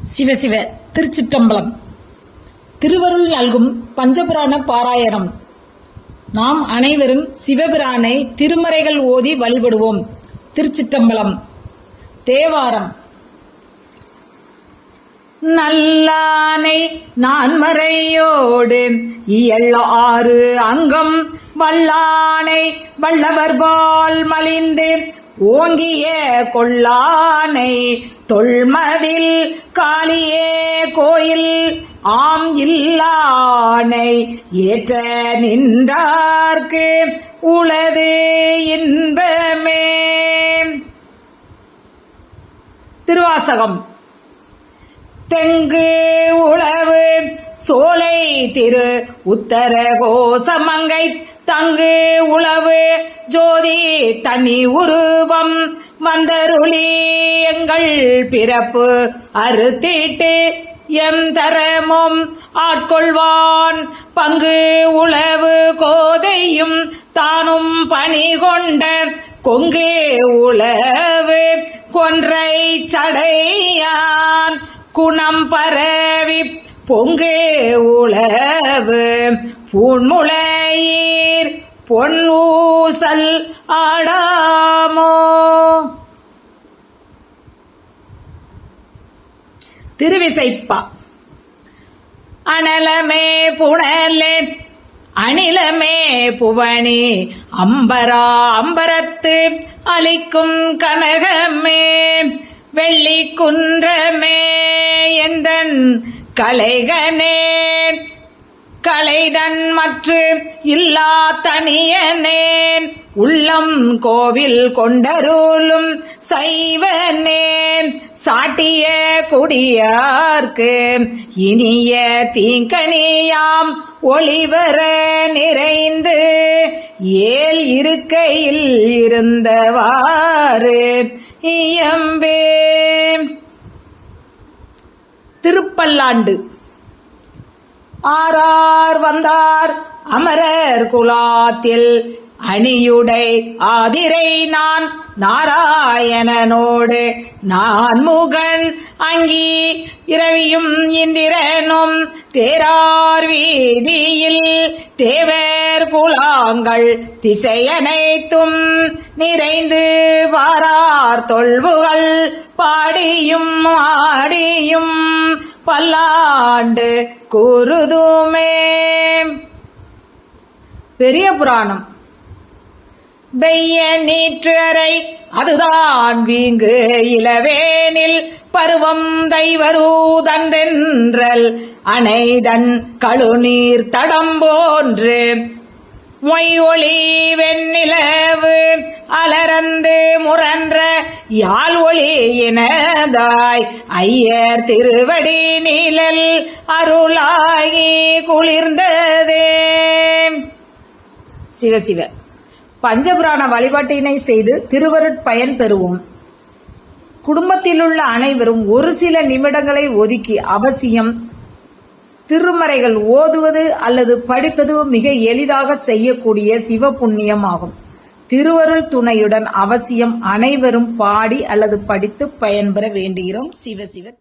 சிவசிவ திருச்சிற்றம்பலம். திருவருள் நல்கும் பஞ்சபுராண பாராயணம். நாம் அனைவரும் சிவபிரானை திருமறைகள் ஓதி வழிபடுவோம். திருச்சிற்றம்பலம். தேவாரம். நல்லானை நான்மறையோடு இயல் 6 அங்கம் வல்லானை வல்லவர்பால் மலிந்து ஓங்கிய கொல்லானை தொல்மதில் காளியே கோயில் ஆம் இல்லானை ஏற்ற நின்றார்க்கு உளது இன்பமே. திருவாசகம். தெங்கு உளவு சோலை திரு உத்தர கோசமங்கை தங்கு உளவு ஜோதி தனி உருவம் வந்தருளி எங்கள் பிறப்பு அறுத்திட்டு எம் தரமும் ஆட்கொள்வான் பங்கு உளவு கோதையும் தானும் பணி கொண்ட கொங்கு உளவு கொன்றை சடையான் குணம் பரவி பொங்கு உளவு பூண்முளையீர் பொன்னூசல் ஆடாமோ. திருவிசைப்பா. அனலமே புனலே அணிலமே புவனி அம்பரா அம்பரத்து அளிக்கும் கனகமே வெள்ளி குன்றமே எந்தன் கலைகனே கலைதன் மற்ற இல்லா தனியனேன் உள்ளம் கோவில் கொண்டருளும் சைவனேன் சாட்டிய குடியார்க்கு இனிய தீங்கனியாம் ஒளிவர நிறைந்து ஏல் இருக்கையில் இருந்தவாறு இயம்பே. திருப்பல்லாண்டு. ஆரார் வந்தார் அமரர் குலாத்தில் அணியுடை ஆதிரை நான் நாராயணனோடு நான் முகன் அங்கி இரவியும் இந்திரனும் தேரார் வீதியில் தேவர் குலாங்கள் திசையனைத்தும் நிறைந்து வாரார் தொல்புகள் பாடியும் ஆடியும் பல்லாண்டு கூறுதுமே. பெரிய புராணம். வெய்ய நீற்று அறை அதுதான் வீங்கு இளவேனில் பருவம் தைவரூதன்றென்றல் அணைதன் கழுநீர் தடம் போன்று மொய் ஒளி வெண்ணிலவு அலரந்து முரன்ற யாழ் ஒளி இனதாய் ஐயர் திருவடி நீழல் அருளாகி குளிர்ந்ததே. சிவசிவ. பஞ்சபுராண வழிபாட்டினை செய்து திருவருட்பயன் பெறுவோம். குடும்பத்திலுள்ள அனைவரும் ஒரு சில நிமிடங்களை ஒதுக்கி அவசியம் திருமறைகள் ஓதுவது அல்லது படிப்பது மிக எளிதாக செய்யக்கூடிய சிவ புண்ணியம் ஆகும். திருவருள் துணையுடன் அவசியம் அனைவரும் பாடி அல்லது படித்து பயன்பெற வேண்டுகிறோம். சிவசிவ.